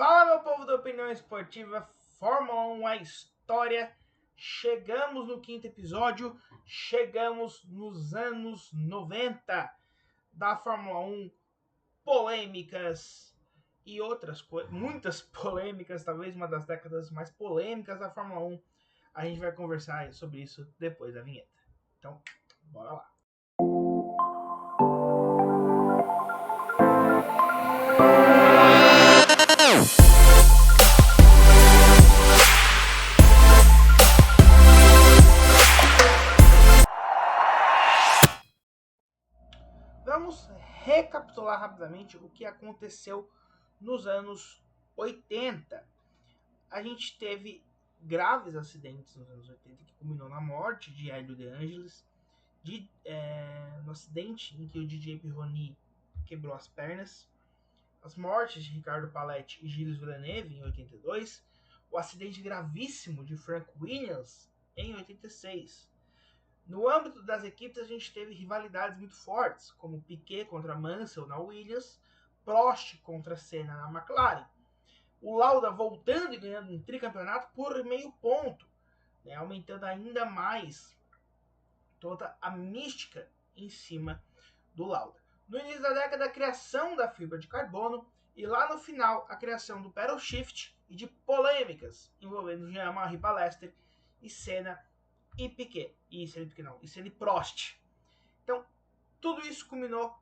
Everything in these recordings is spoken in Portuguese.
Fala, meu povo da opinião esportiva, Fórmula 1 a história. Chegamos no quinto episódio, chegamos nos anos 90 da Fórmula 1, polêmicas e outras coisas, muitas polêmicas, talvez uma das décadas mais polêmicas da Fórmula 1. A gente vai conversar sobre isso depois da vinheta. Então, bora lá. Vamos recapitular rapidamente o que aconteceu nos anos 80. A gente teve graves acidentes nos anos 80 que culminou na morte de Hélio De Angelis, no acidente em que o DJ Pironi quebrou as pernas, as mortes de Ricardo Paletti e Gilles Villeneuve em 82, o acidente gravíssimo de Frank Williams em 86. No âmbito das equipes, a gente teve rivalidades muito fortes, como Piquet contra Mansell na Williams, Prost contra Senna na McLaren. O Lauda voltando e ganhando um tricampeonato por meio ponto, né, aumentando ainda mais toda a mística em cima do Lauda. No início da década, a criação da fibra de carbono e lá no final, a criação do pedal shift e de polêmicas envolvendo Jean-Marie Balestre e Senna e Piquet, e Senna e Prost. Então, tudo isso culminou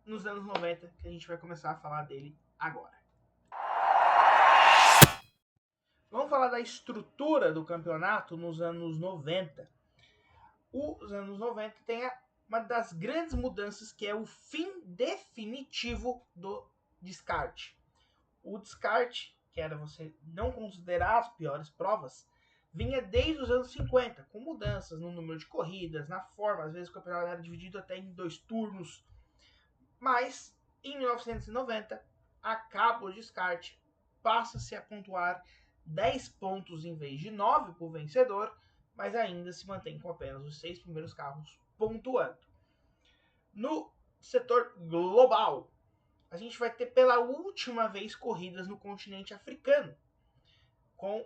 nos anos 90, que a gente vai começar a falar dele agora. Vamos falar da estrutura do campeonato nos anos 90. Os anos 90 tem uma das grandes mudanças, que é o fim definitivo do descarte. O descarte, que era você não considerar as piores provas, vinha desde os anos 50, com mudanças no número de corridas, na forma, às vezes o campeonato era dividido até em 2 turnos. Mas, em 1990, acaba o descarte, passa-se a pontuar 10 pontos em vez de 9 para o vencedor, mas ainda se mantém com apenas os 6 primeiros carros pontuando. No setor global, a gente vai ter pela última vez corridas no continente africano, com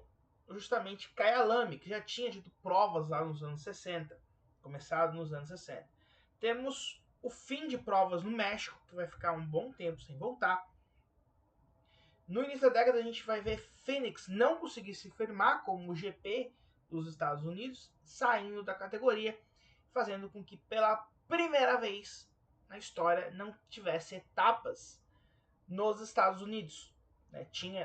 justamente Kyalami, que já tinha tido provas lá nos anos 60, começado nos anos 60. Temos o fim de provas no México, que vai ficar um bom tempo sem voltar. No início da década, a gente vai ver Phoenix não conseguir se firmar como o GP dos Estados Unidos, saindo da categoria, fazendo com que pela primeira vez na história não tivesse etapas nos Estados Unidos.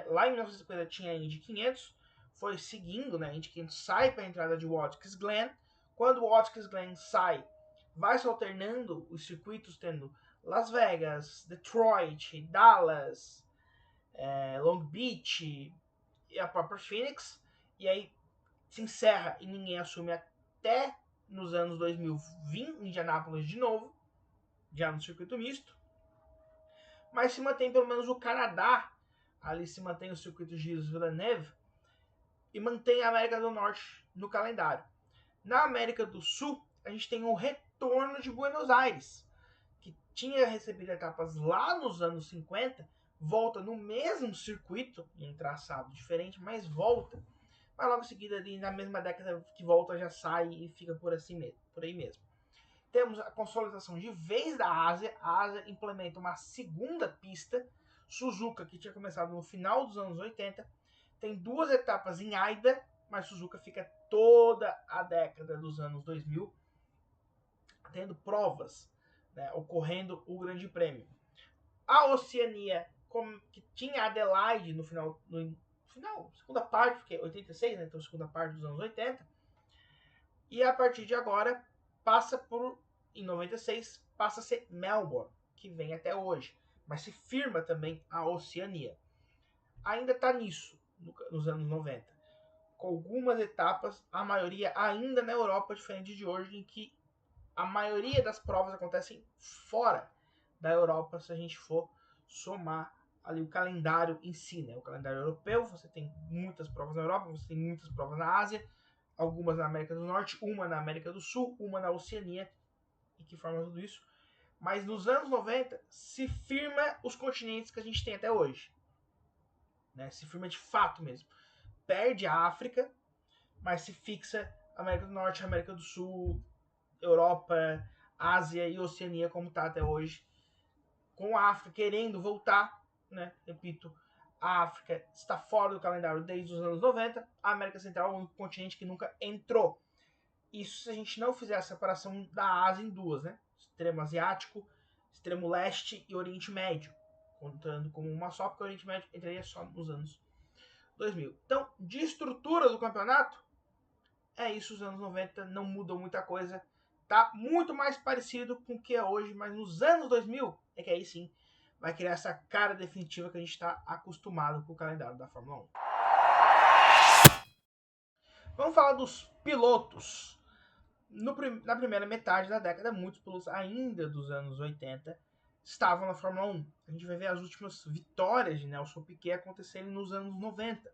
Lá em 1950 tinha a Indy 500, foi seguindo, a Indy 500 sai para a entrada de Watkins Glen. Quando o Watkins Glen sai, vai se alternando os circuitos, tendo Las Vegas, Detroit, Dallas, Long Beach e a própria Phoenix. E aí se encerra e ninguém assume até nos anos 2020, em Indianápolis de novo, já no circuito misto. Mas se mantém pelo menos o Canadá, ali se mantém o circuito Gilles Villeneuve, e mantém a América do Norte no calendário. Na América do Sul, a gente tem o retorno de Buenos Aires, que tinha recebido etapas lá nos anos 50, volta no mesmo circuito, em um traçado diferente, mas volta. Mas logo em seguida, ali, na mesma década que volta, já sai e fica por aí mesmo. Temos a consolidação de vez da Ásia. A Ásia implementa uma segunda pista, Suzuka, que tinha começado no final dos anos 80. Tem 2 etapas em Aida, mas Suzuka fica toda a década dos anos 2000 tendo provas, ocorrendo o Grande Prêmio. A Oceania, que tinha Adelaide no final, segunda parte, porque 86, então segunda parte dos anos 80. E a partir de agora, em 96, passa a ser Melbourne, que vem até hoje. Mas se firma também a Oceania. Ainda está nisso, nos anos 90. Com algumas etapas, a maioria ainda na Europa, diferente de hoje, em que a maioria das provas acontecem fora da Europa, se a gente for somar ali o calendário em si, O calendário europeu, você tem muitas provas na Europa, você tem muitas provas na Ásia, algumas na América do Norte, uma na América do Sul, uma na Oceania, e que forma tudo isso. Mas nos anos 90 se firma os continentes que a gente tem até hoje. né? Se firma de fato mesmo. Perde a África, mas se fixa América do Norte, América do Sul, Europa, Ásia e Oceania como está até hoje. Com a África querendo voltar, né? Repito, a África está fora do calendário desde os anos 90, a América Central é o único continente que nunca entrou. Isso se a gente não fizer a separação da Ásia em duas, né? Extremo asiático, extremo leste e Oriente Médio. Contando como uma só, porque o Oriente Médio entraria só nos anos 2000. Então, de estrutura do campeonato, é isso, os anos 90 não mudam muita coisa. Tá muito mais parecido com o que é hoje, mas nos anos 2000 é que aí sim vai criar essa cara definitiva que a gente está acostumado com o calendário da Fórmula 1. Vamos falar dos pilotos. Na primeira metade da década, muitos pilotos ainda dos anos 80 estavam na Fórmula 1. A gente vai ver as últimas vitórias de Nelson Piquet acontecerem nos anos 90.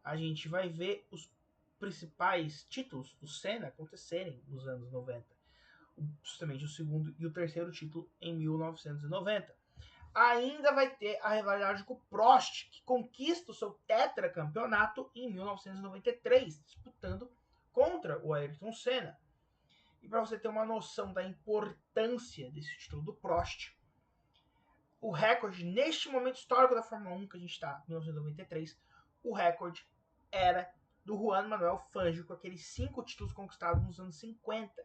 A gente vai ver os principais títulos do Senna acontecerem nos anos 90. Justamente o segundo e o terceiro título em 1990. Ainda vai ter a rivalidade com o Prost, que conquista o seu tetracampeonato em 1993, disputando contra o Ayrton Senna. E para você ter uma noção da importância desse título do Prost, o recorde neste momento histórico da Fórmula 1 que a gente está, 1993, o recorde era do Juan Manuel Fangio, com aqueles 5 títulos conquistados nos anos 50.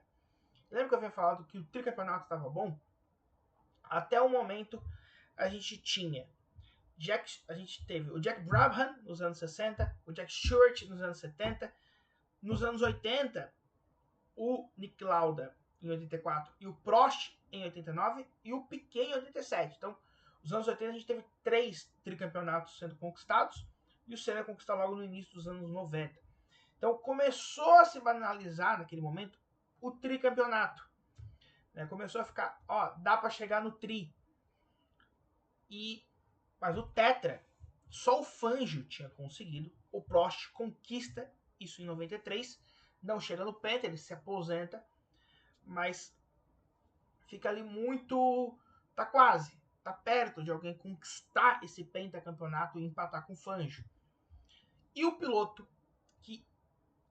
Lembra que eu havia falado que o tricampeonato estava bom? Até o momento a gente teve o Jack Brabham nos anos 60, o Jack Stewart nos anos 70, nos anos 80 o Nick Lauda em 84 e o Prost em 89 e o Piquet em 87. Então, nos anos 80 a gente teve 3 tricampeonatos sendo conquistados e o Senna conquistou logo no início dos anos 90. Então, começou a se banalizar naquele momento o tricampeonato. Né? Começou a ficar, dá para chegar no tri. Mas o tetra, só o Fangio tinha conseguido. O Prost conquista isso em 93. Não chega no penta, ele se aposenta. Mas fica ali muito... Tá quase. Tá perto de alguém conquistar esse pentacampeonato e empatar com o Fangio. E o piloto que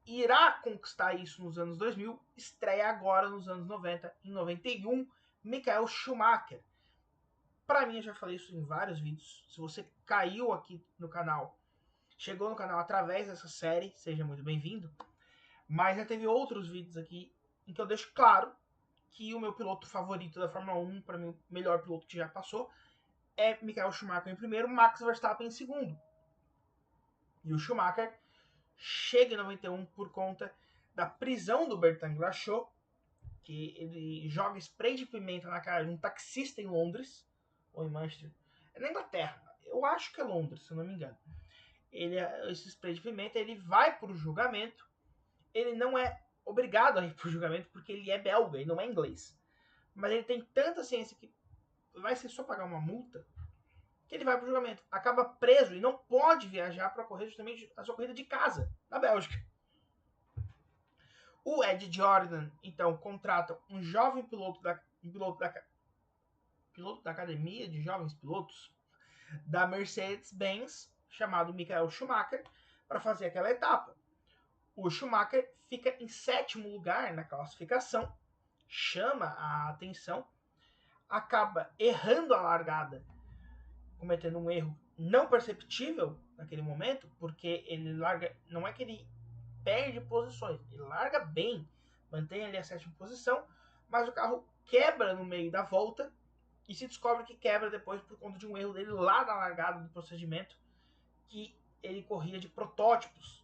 irá conquistar isso nos anos 2000 estreia agora nos anos 90, em 91, Michael Schumacher. Para mim, eu já falei isso em vários vídeos. Se você caiu aqui no canal, chegou no canal através dessa série, seja muito bem-vindo. Mas já teve outros vídeos aqui em que eu deixo claro que o meu piloto favorito da Fórmula 1, para mim, o melhor piloto que já passou, é Michael Schumacher em primeiro, Max Verstappen em segundo. E o Schumacher chega em 91 por conta da prisão do Bertrand Gachot, que ele joga spray de pimenta na cara de um taxista em Londres, ou em Manchester, é na Inglaterra, eu acho que é Londres, se eu não me engano. Esse spray de pimenta, ele vai para o julgamento, ele não é obrigado a ir para o julgamento porque ele é belga e não é inglês. Mas ele tem tanta ciência que vai ser só pagar uma multa que ele vai para o julgamento. Acaba preso e não pode viajar para correr justamente a sua corrida de casa, na Bélgica. O Ed Jordan, então, contrata um jovem piloto da Academia de Jovens Pilotos da Mercedes-Benz, chamado Michael Schumacher, para fazer aquela etapa. O Schumacher fica em 7º lugar na classificação, chama a atenção, acaba errando a largada, cometendo um erro não perceptível naquele momento, porque ele larga, não é que ele perde posições, ele larga bem, mantém ali a 7ª posição, mas o carro quebra no meio da volta e se descobre que quebra depois por conta de um erro dele lá na largada do procedimento, que ele corria de protótipos.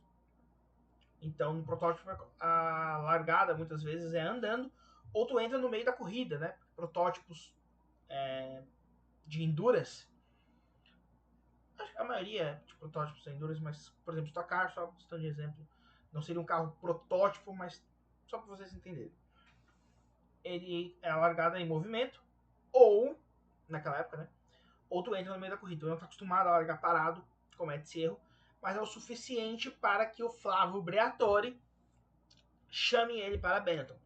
Então, no protótipo, a largada muitas vezes é andando, ou tu entra no meio da corrida, né? Protótipos de endurance. A maioria de protótipos é endurance, mas, por exemplo, Stock Car, só citando de exemplo, não seria um carro protótipo, mas só para vocês entenderem. Ele é a largada em movimento, ou, naquela época, né? Ou tu entra no meio da corrida. Tu não está acostumado a largar parado, comete esse erro, mas é o suficiente para que o Flávio Briatore chame ele para Benetton.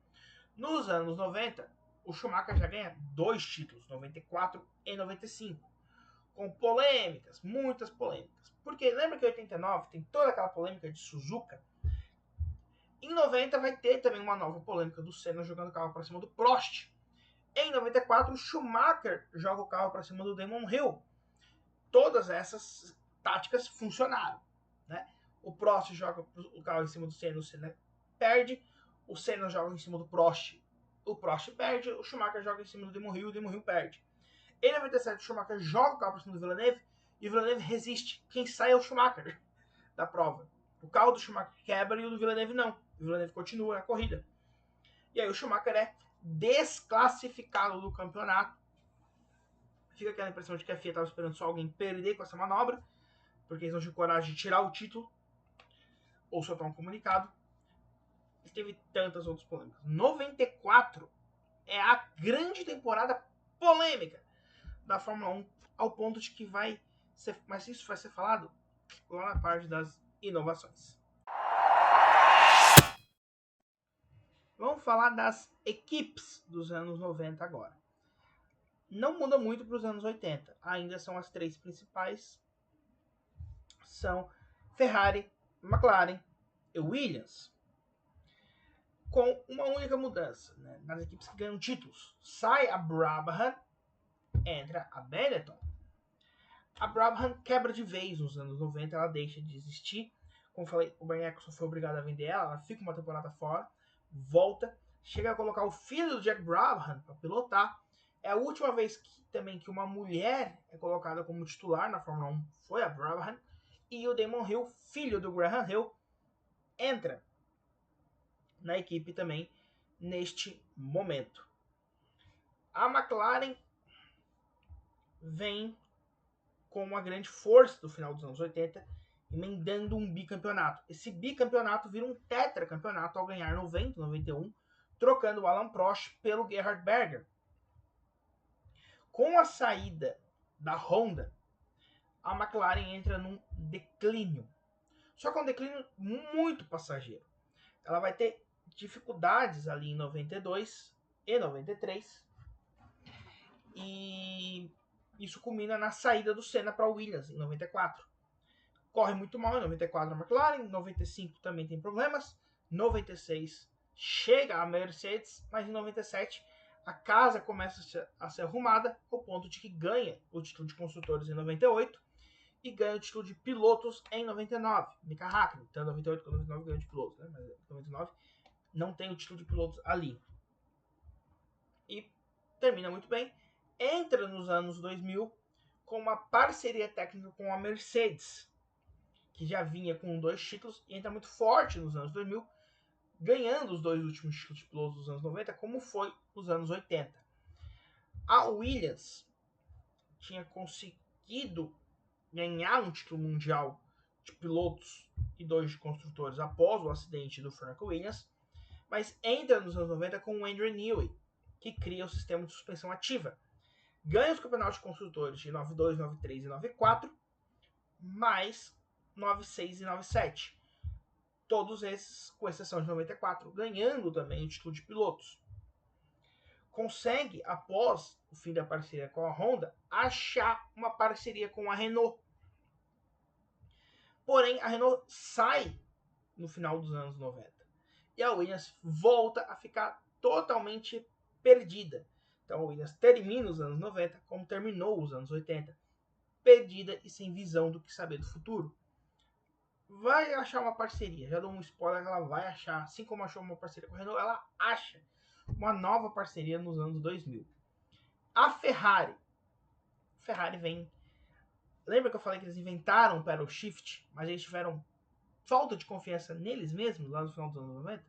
Nos anos 90, o Schumacher já ganha 2 títulos, 94 e 95. com polêmicas, muitas polêmicas. Porque lembra que em 89 tem toda aquela polêmica de Suzuka? Em 90 vai ter também uma nova polêmica do Senna jogando o carro para cima do Prost. Em 94 o Schumacher joga o carro para cima do Damon Hill. Todas essas táticas funcionaram, né? O Prost joga o carro em cima do Senna, o Senna perde. O Senna joga em cima do Prost, o Prost perde. O Schumacher joga em cima do Damon Hill, o Damon Hill perde. Em 97 o Schumacher joga o carro para cima do Villeneuve e o Villeneuve resiste. Quem sai é o Schumacher da prova. O carro do Schumacher quebra e o do Villeneuve não. O Villeneuve continua a corrida. E aí o Schumacher é desclassificado do campeonato. Fica aquela impressão de que a FIA estava esperando só alguém perder com essa manobra, porque eles não tinham coragem de tirar o título ou soltar um comunicado. E teve tantas outras polêmicas. 94 é a grande temporada polêmica da Fórmula 1, ao ponto de que vai ser, mas isso vai ser falado lá na parte das inovações. Vamos falar das equipes dos anos 90 agora. Não muda muito para os anos 80. Ainda são as três principais. São Ferrari, McLaren e Williams. Com uma única mudança, né? Nas equipes que ganham títulos. Sai a Brabham, entra a Benetton. A Brabham quebra de vez nos anos 90, ela deixa de existir. Como falei, o Bernie Eccleston foi obrigado a vender ela fica uma temporada fora, volta, chega a colocar o filho do Jack Brabham para pilotar. É a última vez que uma mulher é colocada como titular na Fórmula 1, foi a Brabham. E o Damon Hill, filho do Graham Hill, entra na equipe também neste momento. A McLaren vem com uma grande força do final dos anos 80, emendando um bicampeonato. Esse bicampeonato vira um tetracampeonato ao ganhar 90, 91, trocando o Alan Prost pelo Gerhard Berger. Com a saída da Honda, a McLaren entra num declínio. Só que é um declínio muito passageiro. Ela vai ter dificuldades ali em 92 e 93. E isso culmina na saída do Senna para a Williams em 94. Corre muito mal em 94 a McLaren, em 95 também tem problemas, 96 chega a Mercedes, mas em 97 a casa começa a ser arrumada ao ponto de que ganha o título de construtores em 98 e ganha o título de pilotos em 99. Mika Hakkinen, tanto 98 quanto 99 ganha de pilotos, né? Mas 99 não tem o título de pilotos ali. E termina muito bem. Entra nos anos 2000 com uma parceria técnica com a Mercedes, que já vinha com 2 títulos, e entra muito forte nos anos 2000, ganhando os 2 últimos títulos de pilotos dos anos 90, como foi nos anos 80. A Williams tinha conseguido ganhar um título mundial de pilotos e 2 de construtores após o acidente do Frank Williams, mas entra nos anos 90 com o Andrew Newey, que cria o sistema de suspensão ativa. Ganha os campeonatos de construtores de 92, 93 e 94, mais 96 e 97. Todos esses, com exceção de 94, ganhando também o título de pilotos. Consegue, após o fim da parceria com a Honda, achar uma parceria com a Renault. Porém, a Renault sai no final dos anos 90. E a Williams volta a ficar totalmente perdida. Então a Williams termina os anos 90 como terminou os anos 80. Perdida e sem visão do que saber do futuro. Vai achar uma parceria, já dou um spoiler, ela vai achar, assim como achou uma parceria com a Renault, ela acha uma nova parceria nos anos 2000. A Ferrari vem, lembra que eu falei que eles inventaram o pedal shift, mas eles tiveram falta de confiança neles mesmos lá no final dos anos 90?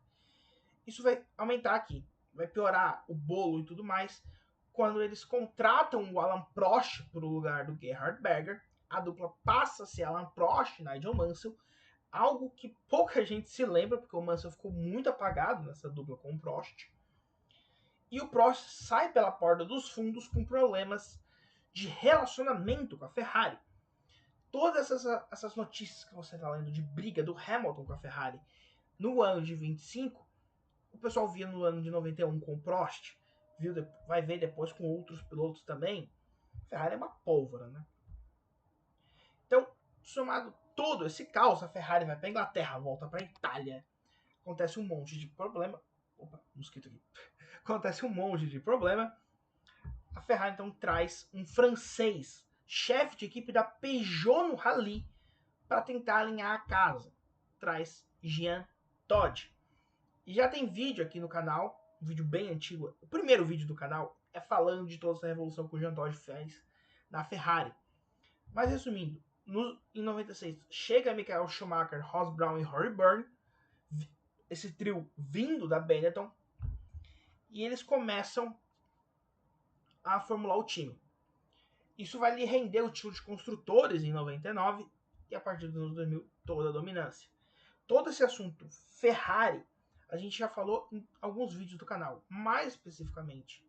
Isso vai aumentar aqui, vai piorar o bolo e tudo mais, quando eles contratam o Alan Prost para o lugar do Gerhard Berger. A dupla passa a ser Alan Prost e Nigel Mansell, algo que pouca gente se lembra, porque o Mansell ficou muito apagado nessa dupla com o Prost. E o Prost sai pela porta dos fundos com problemas de relacionamento com a Ferrari. Todas essas notícias que você está lendo de briga do Hamilton com a Ferrari no ano de 25, o pessoal via no ano de 91 com o Prost, vai ver depois com outros pilotos também. A Ferrari é uma pólvora, né? Somado todo esse caos, a Ferrari vai para a Inglaterra, volta para a Itália. Acontece um monte de problema. Opa, mosquito aqui. Acontece um monte de problema. A Ferrari então traz um francês, chefe de equipe da Peugeot no Rally, para tentar alinhar a casa. Traz Jean Todt. E já tem vídeo aqui no canal, um vídeo bem antigo. O primeiro vídeo do canal é falando de toda essa revolução que o Jean Todt fez na Ferrari. Mas resumindo, em 96 chega Michael Schumacher, Ross Brown e Rory Byrne, esse trio vindo da Benetton, e eles começam a formular o time. Isso vai lhe render o título de construtores em 99 e a partir dos anos 2000 toda a dominância. Todo esse assunto Ferrari a gente já falou em alguns vídeos do canal, mais especificamente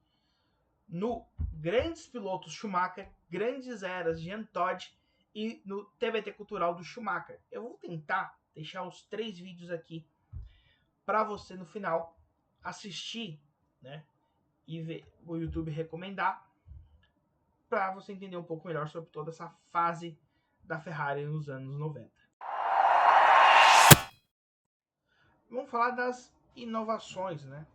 no Grandes Pilotos Schumacher, Grandes Eras de Jean Todt e no TBT Cultural do Schumacher. Eu vou tentar deixar os 3 vídeos aqui para você no final assistir, né, e ver o YouTube recomendar, para você entender um pouco melhor sobre toda essa fase da Ferrari nos anos 90. Vamos falar das inovações, né?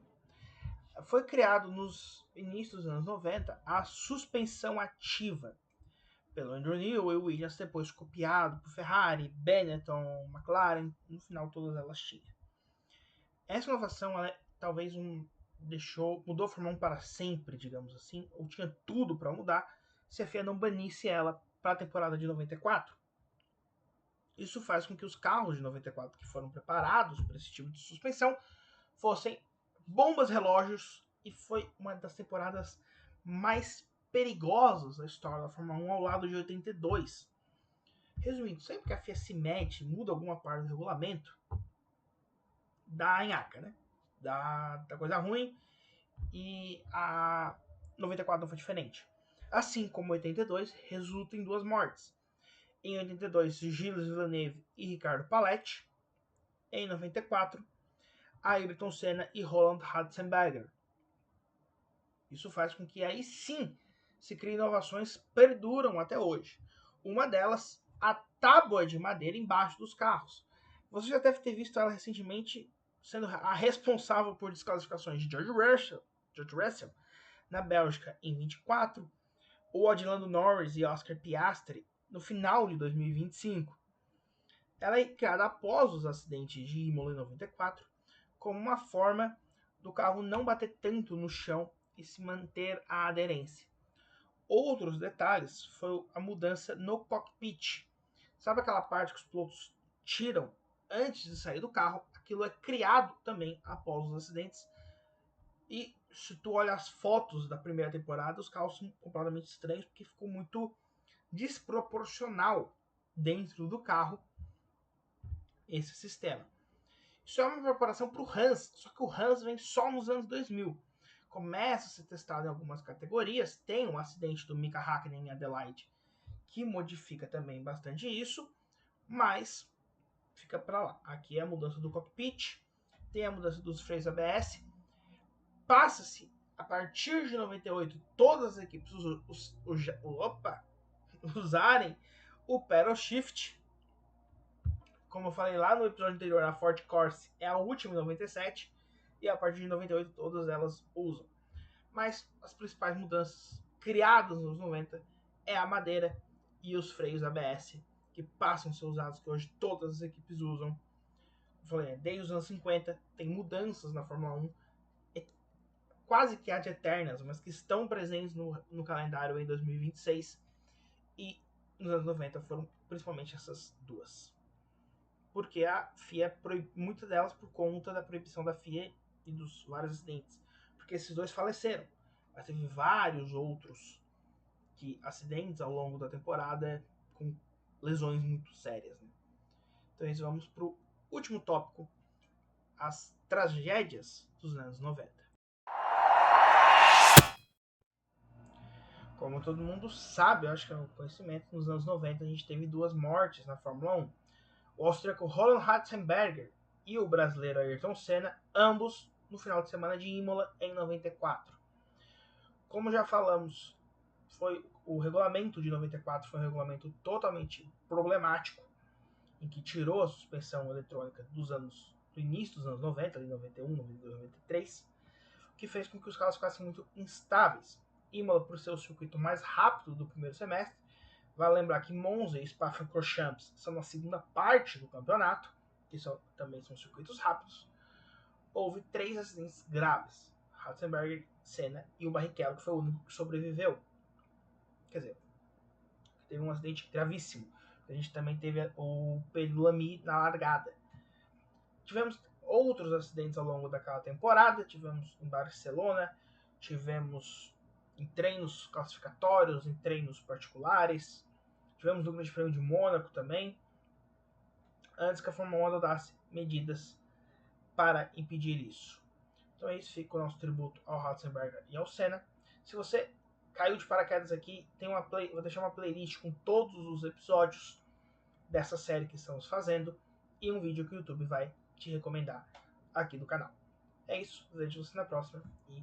Foi criado nos inícios dos anos 90 a suspensão ativa pelo Andrew Newell e Williams, depois copiado por Ferrari, Benetton, McLaren, no final todas elas tinham. Essa inovação ela talvez mudou a Fórmula 1 para sempre, digamos assim, ou tinha tudo para mudar se a FIA não banisse ela para a temporada de 94. Isso faz com que os carros de 94 que foram preparados para esse tipo de suspensão fossem bombas relógios, e foi uma das temporadas mais perigosas da história da Fórmula 1 ao lado de 82. Resumindo, sempre que a FIA se mete, muda alguma parte do regulamento, dá nhaca, né? Dá coisa ruim, e a 94 não foi diferente. Assim como 82 resulta em 2 mortes. Em 82, Gilles Villeneuve e Ricardo Paletti. Em 94, Ayrton Senna e Roland Ratzenberger. Isso faz com que aí sim se criem inovações que perduram até hoje. Uma delas, a tábua de madeira embaixo dos carros. Você já deve ter visto ela recentemente sendo a responsável por desclassificações de George Russell na Bélgica em 24, ou de Lando Norris e Oscar Piastri no final de 2025. Ela é criada após os acidentes de Imola em 94, como uma forma do carro não bater tanto no chão e se manter a aderência. Outros detalhes foi a mudança no cockpit. Sabe aquela parte que os pilotos tiram antes de sair do carro? Aquilo é criado também após os acidentes. E se tu olha as fotos da primeira temporada, os carros são completamente estranhos, porque ficou muito desproporcional dentro do carro esse sistema. Isso é uma preparação para o Hans, só que o Hans vem só nos anos 2000. Começa a ser testado em algumas categorias, tem um acidente do Mika Hakkinen em Adelaide, que modifica também bastante isso, mas fica para lá. Aqui é a mudança do cockpit, tem a mudança dos freios ABS, passa-se, a partir de 98, todas as equipes usarem o pedal shift. Como eu falei lá no episódio anterior, a Ford Corse é a última em 97, e a partir de 98 todas elas usam. Mas as principais mudanças criadas nos 90 é a madeira e os freios ABS, que passam a ser usados, que hoje todas as equipes usam. Eu falei, desde os anos 50 tem mudanças na Fórmula 1, quase que ad eternas, mas que estão presentes no calendário em 2026, e nos anos 90 foram principalmente essas duas. Porque a FIA muitas delas por conta da proibição da FIA e dos vários acidentes. Porque esses dois faleceram, mas teve vários outros acidentes ao longo da temporada com lesões muito sérias. Né? Então vamos para o último tópico, as tragédias dos anos 90. Como todo mundo sabe, eu acho que é um conhecimento, nos anos 90 a gente teve 2 mortes na Fórmula 1. O austríaco Roland Ratzenberger e o brasileiro Ayrton Senna, ambos no final de semana de Imola em 94. Como já falamos, o regulamento de 94 foi um regulamento totalmente problemático, em que tirou a suspensão eletrônica do início dos anos 90, ali 91, 92, 93, o que fez com que os carros ficassem muito instáveis. Imola, por ser o circuito mais rápido do primeiro semestre, vale lembrar que Monza e Spa-Francorchamps são na segunda parte do campeonato, que também são circuitos rápidos. Houve 3 acidentes graves: Ratzenberger, Senna e o Barrichello, que foi o único que sobreviveu. Quer dizer, teve um acidente gravíssimo. A gente também teve o Pedro Lamy na largada. Tivemos outros acidentes ao longo daquela temporada. Tivemos em Barcelona, tivemos em treinos classificatórios, em treinos particulares. Tivemos no Grande Prêmio de Mônaco também. Antes que a Fórmula 1 adotasse medidas para impedir isso. Então é isso, fica o nosso tributo ao Ratzenberger e ao Senna. Se você caiu de paraquedas aqui, vou deixar uma playlist com todos os episódios dessa série que estamos fazendo e um vídeo que o YouTube vai te recomendar aqui do canal. É isso, vejo você na próxima e